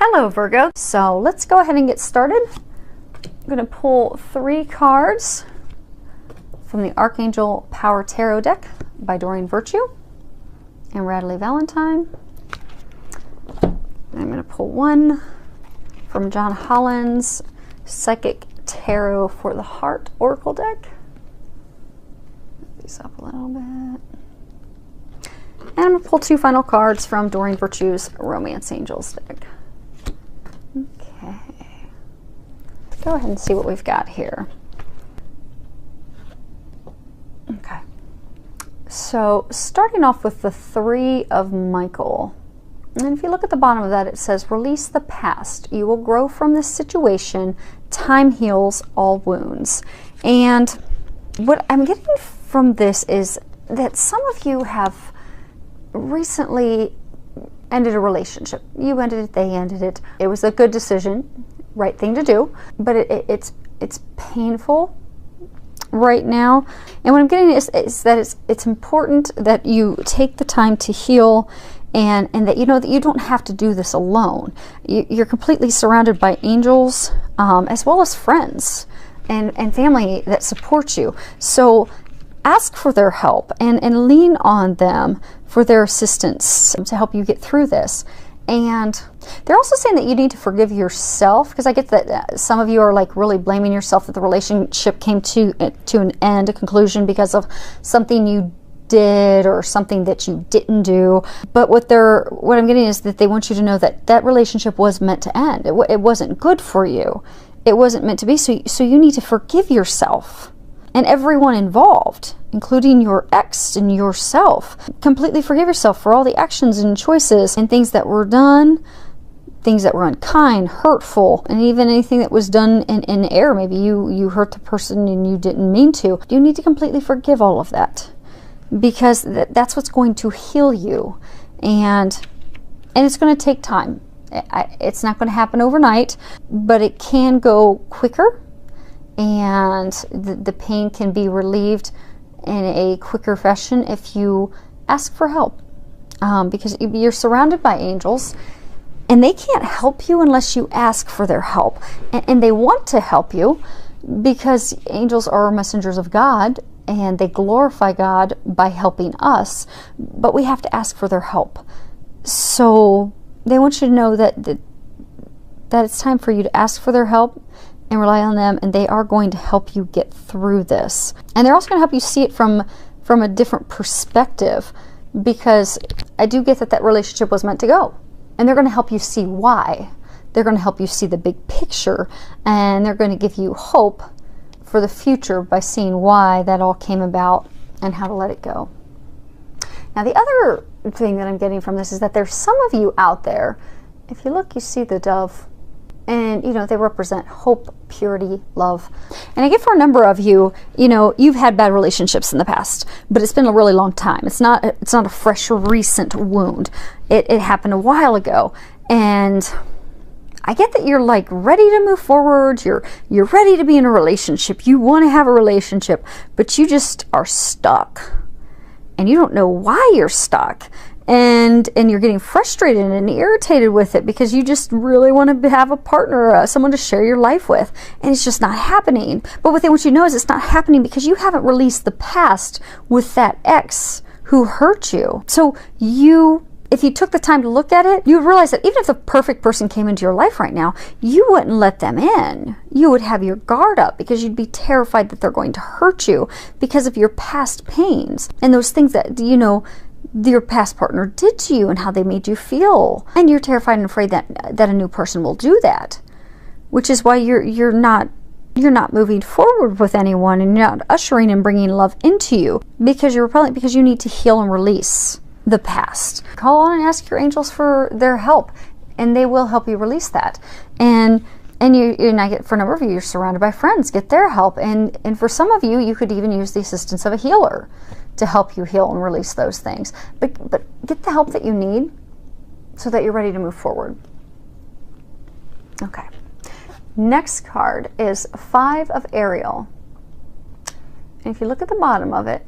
Hello Virgo. So let's go ahead and get started. I'm going to pull 3 cards from the Archangel Power Tarot deck by Doreen Virtue and Radley Valentine. I'm going to pull 1 from John Holland's Psychic Tarot for the Heart Oracle deck. Move these up a little bit. And I'm going to pull 2 final cards from Doreen Virtue's Romance Angels deck. Okay. Let's go ahead and see what we've got here. Okay. So starting off with the 3 of Michael. And if you look at the bottom of that, it says, release the past. You will grow from this situation. Time heals all wounds. And what I'm getting from this is that some of you have recently ended a relationship. You ended it, they ended it. It was a good decision, right thing to do, but it's painful right now. And what I'm getting is that it's important that you take the time to heal, and that you know that you don't have to do this alone. You're completely surrounded by angels, as well as friends and family that support you. So ask for their help and lean on them for their assistance to help you get through this. And they're also saying that you need to forgive yourself, because I get that some of you are like really blaming yourself that the relationship came to an end, a conclusion, because of something you did or something that you didn't do. But what I'm getting is that they want you to know that that relationship was meant to end. It wasn't good for you. It wasn't meant to be. So you need to forgive yourself and everyone involved, including your ex and yourself. Completely forgive yourself for all the actions and choices and things that were done, things that were unkind, hurtful, and even anything that was done in error. Maybe you hurt the person and you didn't mean to. You need to completely forgive all of that, because that's what's going to heal you. And it's going to take time. It's not going to happen overnight, but it can go quicker, and the pain can be relieved in a quicker fashion if you ask for help, because you're surrounded by angels and they can't help you unless you ask for their help, and they want to help you because angels are messengers of God and they glorify God by helping us, but we have to ask for their help. So they want you to know that it's time for you to ask for their help and rely on them, and they are going to help you get through this. And they're also going to help you see it from a different perspective, because I do get that relationship was meant to go, and they're going to help you see why. They're going to help you see the big picture, and they're going to give you hope for the future by seeing why that all came about and how to let it go. Now, the other thing that I'm getting from this is that there's some of you out there, if you look, you see the dove, and they represent hope, purity, love. And I get for a number of you, you've had bad relationships in the past, but it's been a really long time. It's not a fresh, recent wound. It happened a while ago, and I get that you're like ready to move forward. You're ready to be in a relationship. You want to have a relationship, but you just are stuck, and you don't know why you're stuck. And you're getting frustrated and irritated with it because you just really want to have a partner, someone to share your life with, and it's just not happening. But what they want you to know is it's not happening because you haven't released the past with that ex who hurt you. So if you took the time to look at it, you would realize that even if the perfect person came into your life right now, you wouldn't let them in. You would have your guard up because you'd be terrified that they're going to hurt you because of your past pains and those things that, your past partner did to you and how they made you feel. And you're terrified and afraid that a new person will do that, which is why you're not moving forward with anyone, and you're not ushering and bringing love into you, because you're repelling, because you need to heal and release the past. Call on and ask your angels for their help, and they will help you release that. And I get, for a number of you, you're surrounded by friends. Get their help, and for some of you, you could even use the assistance of a healer to help you heal and release those things. But get the help that you need so that you're ready to move forward. Okay. Next card is 5 of Ariel. And if you look at the bottom of it,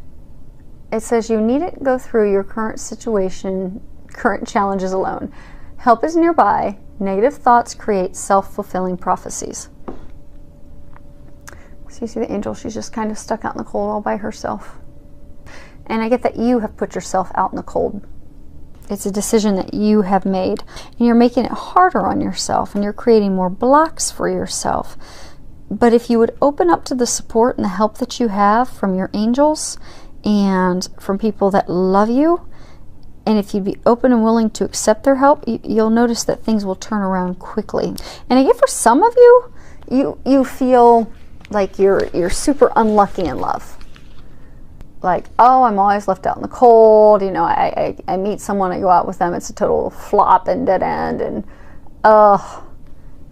it says you needn't go through your current situation, current challenges alone. Help is nearby, Negative thoughts create self-fulfilling prophecies. So you see the angel, she's just kind of stuck out in the cold all by herself. And I get that you have put yourself out in the cold. It's a decision that you have made. And you're making it harder on yourself, and you're creating more blocks for yourself. But if you would open up to the support and the help that you have from your angels and from people that love you, and if you'd be open and willing to accept their help, you'll notice that things will turn around quickly. And I get for some of you, you feel like you're super unlucky in love. Like, oh, I'm always left out in the cold. You know, I meet someone, I go out with them, it's a total flop and dead end, and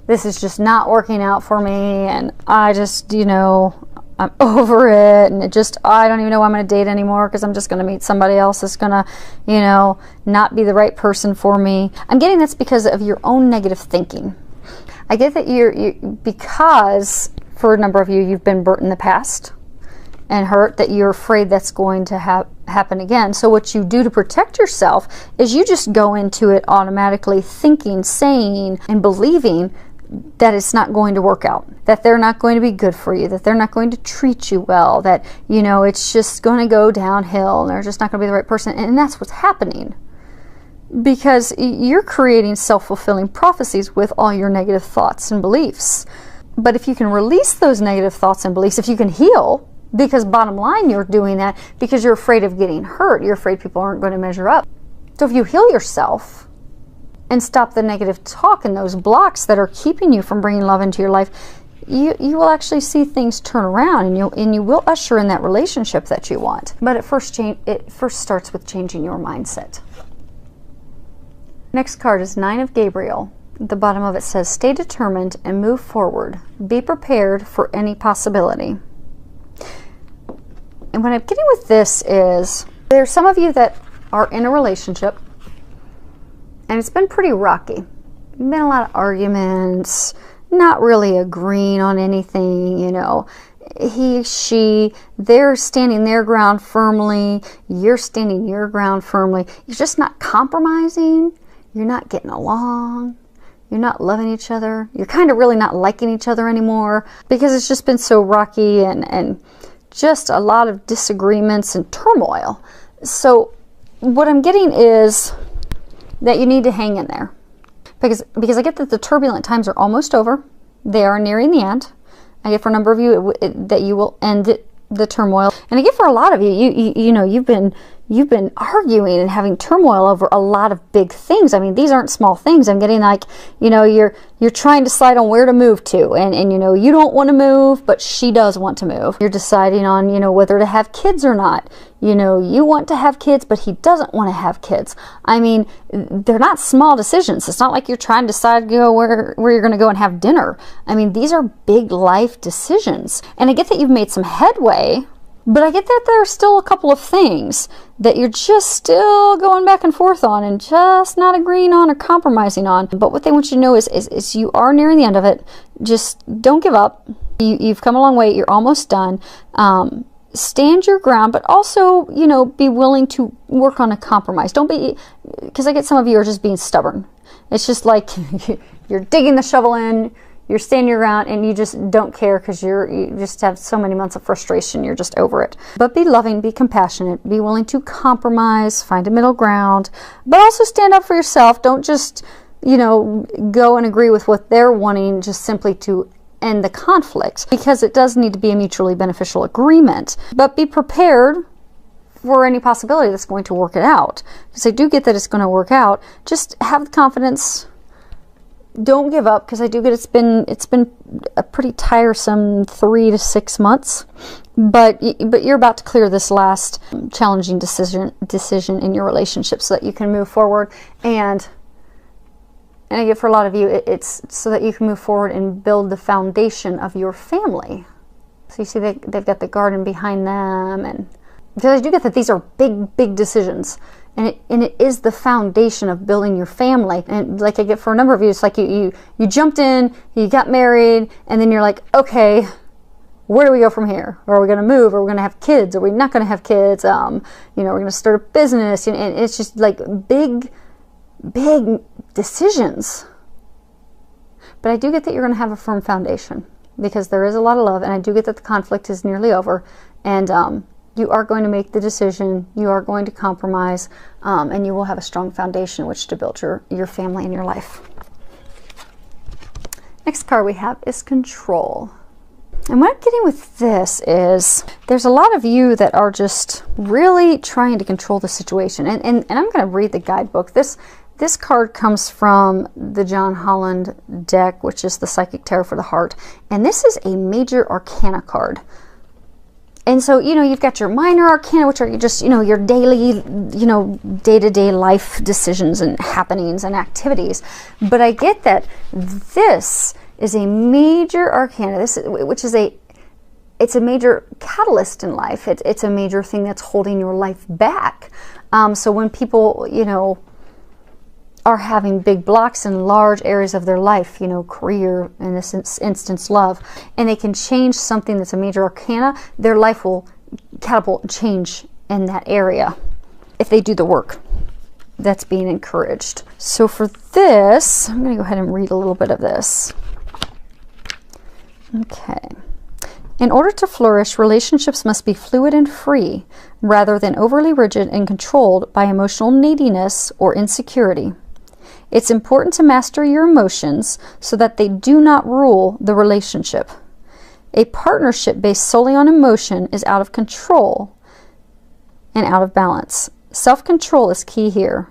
this is just not working out for me, and I just, you know, I'm over it, and I don't even know why I'm going to date anymore, because I'm just going to meet somebody else that's going to, you know, not be the right person for me. I'm getting that's because of your own negative thinking. I get that because for a number of you, you've been burnt in the past and hurt, that you're afraid that's going to happen again. So what you do to protect yourself is you just go into it automatically thinking, saying, and believing that it's not going to work out, that they're not going to be good for you, that they're not going to treat you well, that, you know, it's just going to go downhill and they're just not going to be the right person. And that's what's happening, because you're creating self-fulfilling prophecies with all your negative thoughts and beliefs. But if you can release those negative thoughts and beliefs, if you can heal, because bottom line, you're doing that because you're afraid of getting hurt, you're afraid people aren't going to measure up. So if you heal yourself and stop the negative talk and those blocks that are keeping you from bringing love into your life, you will actually see things turn around, and you will usher in that relationship that you want. But it first starts with changing your mindset. Next card is Nine of Gabriel. At the bottom of it says, stay determined and move forward. Be prepared for any possibility. And what I'm getting with this is, there's some of you that are in a relationship and it's been pretty rocky. Been a lot of arguments, not really agreeing on anything, you know. He, she, they're standing their ground firmly. You're standing your ground firmly. You're just not compromising. You're not getting along. You're not loving each other. You're kind of really not liking each other anymore, because it's just been so rocky and just a lot of disagreements and turmoil. So what I'm getting is that you need to hang in there, because I get that the turbulent times are almost over. They are nearing the end. I get for a number of you that you will end the turmoil, and I get for a lot of you, you know, you've been arguing and having turmoil over a lot of big things. I mean, these aren't small things. I'm getting like, you know, you're trying to decide on where to move to, and you know, you don't want to move, but she does want to move. You're deciding on, you know, whether to have kids or not. You know, you want to have kids, but he doesn't want to have kids. I mean, they're not small decisions. It's not like you're trying to decide, you know, where you're going to go and have dinner. I mean, these are big life decisions. And I get that you've made some headway, but I get that there are still a couple of things that you're just still going back and forth on and just not agreeing on or compromising on. But what they want you to know is you are nearing the end of it. Just don't give up. You've come a long way. You're almost done. Stand your ground, but also, you know, be willing to work on a compromise. Don't be, because I get some of you are just being stubborn. It's just like you're digging the shovel in, you're standing your ground, and you just don't care because you just have so many months of frustration. You're just over it. But be loving, be compassionate, be willing to compromise, find a middle ground, but also stand up for yourself. Don't just, you know, go and agree with what they're wanting just simply to end the conflict, because it does need to be a mutually beneficial agreement. But be prepared for any possibility that's going to work it out, because I do get that it's going to work out. Just have the confidence. Don't give up, because I do get it's been a pretty tiresome 3 to 6 months, but you're about to clear this last challenging decision in your relationship so that you can move forward. And I get for a lot of you, it's so that you can move forward and build the foundation of your family. So you see they've got the garden behind them, and because I do get that these are big decisions, and it is the foundation of building your family. And like I get for a number of you, it's like you jumped in, you got married, and then you're like, okay, where do we go from here? Are we going to move? Are we going to have kids? Are we not going to have kids? You know, we're going to start a business, and it's just like big decisions. but I do get that you're going to have a firm foundation because there is a lot of love, and I do get that the conflict is nearly over, and you are going to make the decision, you are going to compromise, and you will have a strong foundation which to build your family and your life. Next card we have is Control. And what I'm getting with this is there's a lot of you that are just really trying to control the situation. And I'm going to read the guidebook. This card comes from the John Holland deck, which is the Psychic Tarot for the Heart. And this is a major arcana card. And so, you know, you've got your minor arcana, which are just, you know, your daily, you know, day-to-day life decisions and happenings and activities. But I get that this is a major arcana, which is it's a major catalyst in life. It's a major thing that's holding your life back. So when people, you know, are having big blocks in large areas of their life, you know, career, in this instance, love, and they can change something that's a major arcana, their life will catapult and change in that area if they do the work that's being encouraged. So for this, I'm going to go ahead and read a little bit of this. Okay. In order to flourish, relationships must be fluid and free, rather than overly rigid and controlled by emotional neediness or insecurity. It's important to master your emotions so that they do not rule the relationship. A partnership based solely on emotion is out of control and out of balance. Self-control is key here.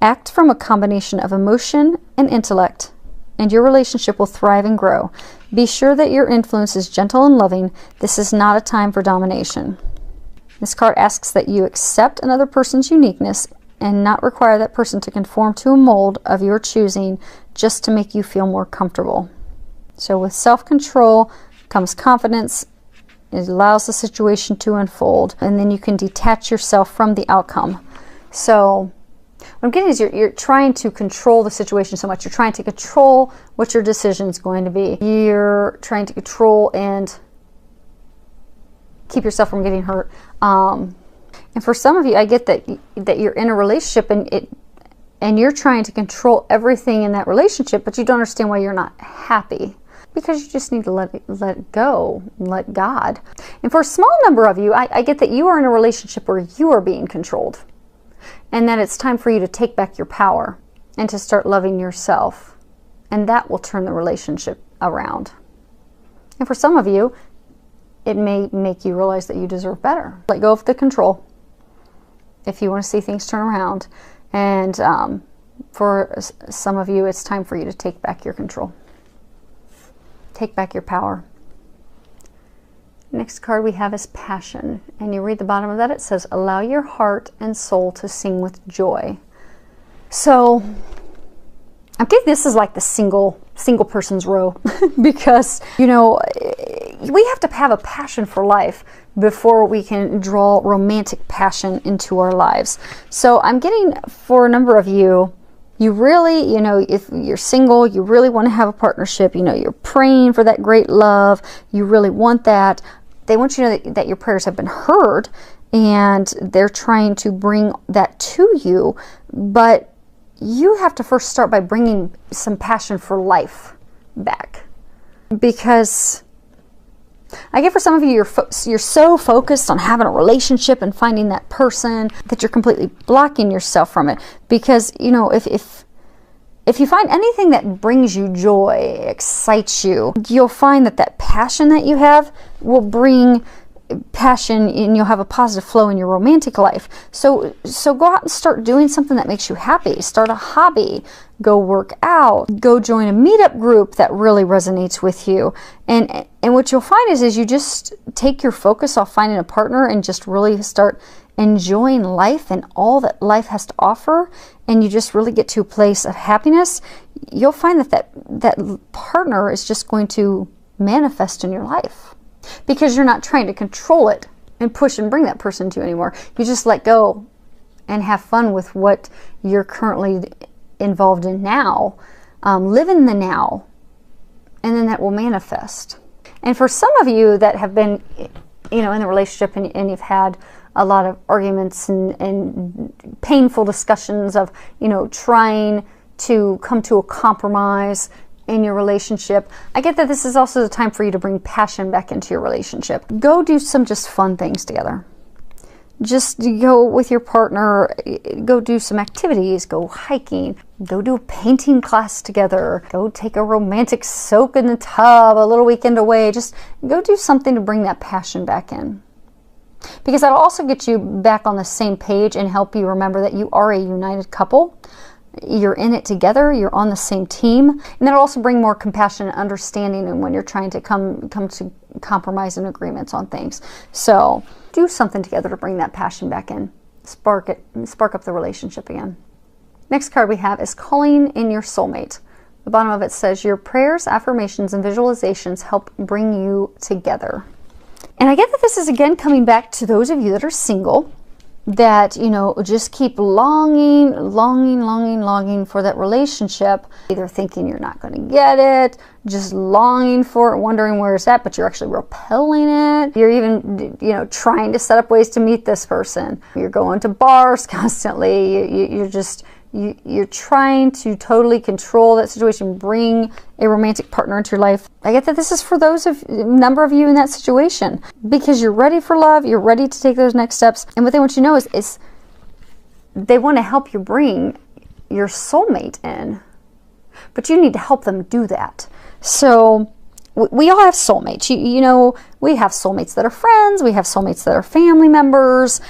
Act from a combination of emotion and intellect, and your relationship will thrive and grow. Be sure that your influence is gentle and loving. This is not a time for domination. This card asks that you accept another person's uniqueness and not require that person to conform to a mold of your choosing just to make you feel more comfortable. So with self-control comes confidence. It allows the situation to unfold, and then you can detach yourself from the outcome. So what I'm getting is you're trying to control the situation so much. You're trying to control what your decision is going to be. You're trying to control and keep yourself from getting hurt. And for some of you, I get that you're in a relationship and you're trying to control everything in that relationship, but you don't understand why you're not happy. Because you just need to let it go, let God. And for a small number of you, I get that you are in a relationship where you are being controlled. And that it's time for you to take back your power and to start loving yourself. And that will turn the relationship around. And for some of you, it may make you realize that you deserve better. Let go of the control if you want to see things turn around. And for some of you, it's time for you to take back your control. Take back your power. Next card we have is Passion. And you read the bottom of that, it says, allow your heart and soul to sing with joy. So I think this is like the single person's row because, you know, we have to have a passion for life before we can draw romantic passion into our lives. So I'm getting, for a number of you, you really, you know, if you're single, you really want to have a partnership, you know, you're praying for that great love, you really want that. They want you to know that your prayers have been heard and they're trying to bring that to you, but you have to first start by bringing some passion for life back. Because I get for some of you, you're so focused on having a relationship and finding that person that you're completely blocking yourself from it. Because, you know, if you find anything that brings you joy, excites you, you'll find that passion that you have will bring passion and you'll have a positive flow in your romantic life. So go out and start doing something that makes you happy. Start a hobby. Go work out. Go join a meetup group that really resonates with you. And what you'll find is you just take your focus off finding a partner and just really start enjoying life and all that life has to offer, and you just really get to a place of happiness. You'll find that partner is just going to manifest in your life. Because you're not trying to control it and push and bring that person to you anymore. You just let go and have fun with what you're currently involved in now. Live in the now, and then that will manifest. And for some of you that have been, you know, in the relationship and you've had a lot of arguments and painful discussions of, you know, trying to come to a compromise, in your relationship. I get that this is also the time for you to bring passion back into your relationship. Go do some just fun things together. Just go with your partner, go do some activities, go hiking, go do a painting class together, go take a romantic soak in the tub, a little weekend away. Just go do something to bring that passion back in. Because that'll also get you back on the same page and help you remember that you are a united couple. You're in it together, you're on the same team. And that'll also bring more compassion and understanding and when you're trying to come to compromise and agreements on things. So do something together to bring that passion back in. Spark up the relationship again. Next card we have is calling in your soulmate. The bottom of it says, your prayers, affirmations, and visualizations help bring you together. And I get that this is again coming back to those of you that are single, that, you know, just keep longing for that relationship, either thinking you're not going to get it, just longing for it, wondering where it's at, but you're actually repelling it. You're even, you know, trying to set up ways to meet this person. You're going to bars constantly. You're trying to totally control that situation, bring a romantic partner into your life. I get that this is for number of you in that situation, because you're ready for love, you're ready to take those next steps. And what they want you to know is they want to help you bring your soulmate in, but you need to help them do that. So we all have soulmates. You know, we have soulmates that are friends. We have soulmates that are family members.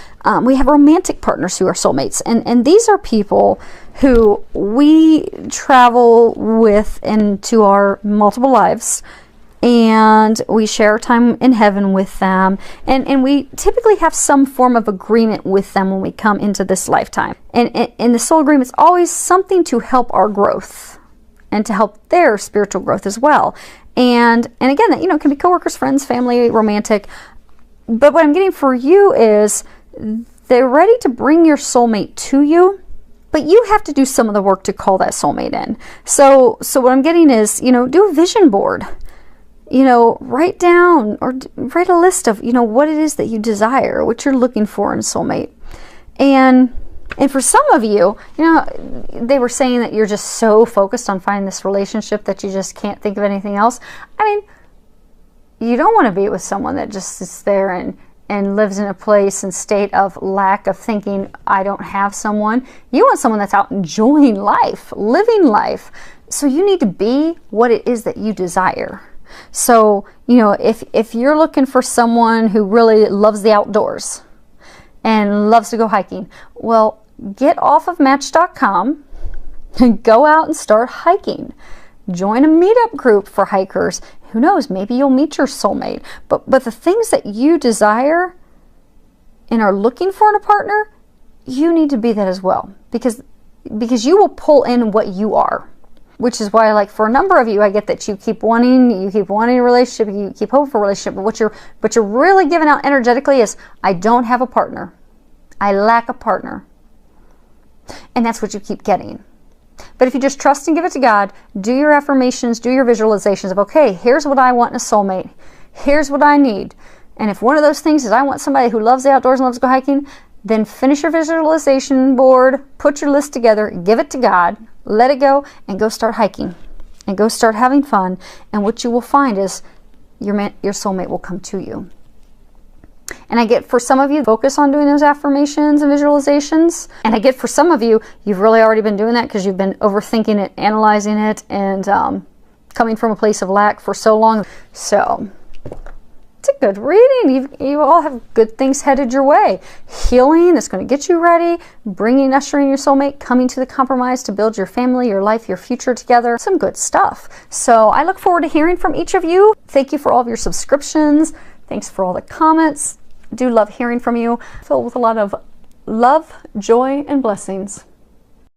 We have romantic partners who are soulmates. And these are people who we travel with into our multiple lives. And we share time in heaven with them. And we typically have some form of agreement with them when we come into this lifetime. And the soul agreement is always something to help our growth and to help their spiritual growth as well. And again, that, you know, can be coworkers, friends, family, romantic. But what I'm getting for you is they're ready to bring your soulmate to you, but you have to do some of the work to call that soulmate in. So what I'm getting is, you know, do a vision board. You know, write down or write a list of, you know, what it is that you desire, what you're looking for in a soulmate. And for some of you, you know, they were saying that you're just so focused on finding this relationship that you just can't think of anything else. I mean, you don't want to be with someone that just sits there and lives in a place and state of lack of thinking, I don't have someone. You want someone that's out enjoying life, living life. So you need to be what it is that you desire. So, you know, if you're looking for someone who really loves the outdoors and loves to go hiking, well, get off of Match.com and go out and start hiking. Join a meetup group for hikers. Who knows, maybe you'll meet your soulmate. But the things that you desire and are looking for in a partner, you need to be that as well. Because you will pull in what you are. Which is why, like, for a number of you, I get that you keep wanting a relationship, you keep hoping for a relationship, but what you're really giving out energetically is, I don't have a partner. I lack a partner. And that's what you keep getting. But if you just trust and give it to God, do your affirmations, do your visualizations of, okay, here's what I want in a soulmate. Here's what I need. And if one of those things is I want somebody who loves the outdoors and loves to go hiking, then finish your visualization board, put your list together, give it to God, let it go, and go start hiking. And go start having fun. And what you will find is your soulmate will come to you. And I get for some of you, focus on doing those affirmations and visualizations. And I get for some of you, you've really already been doing that because you've been overthinking it, analyzing it, and coming from a place of lack for so long. So it's a good reading. You all have good things headed your way. Healing that's going to get you ready, ushering your soulmate, coming to the compromise to build your family, your life, your future together. Some good stuff. So I look forward to hearing from each of you. Thank you for all of your subscriptions. Thanks for all the comments. I do love hearing from you. Filled with a lot of love, joy, and blessings.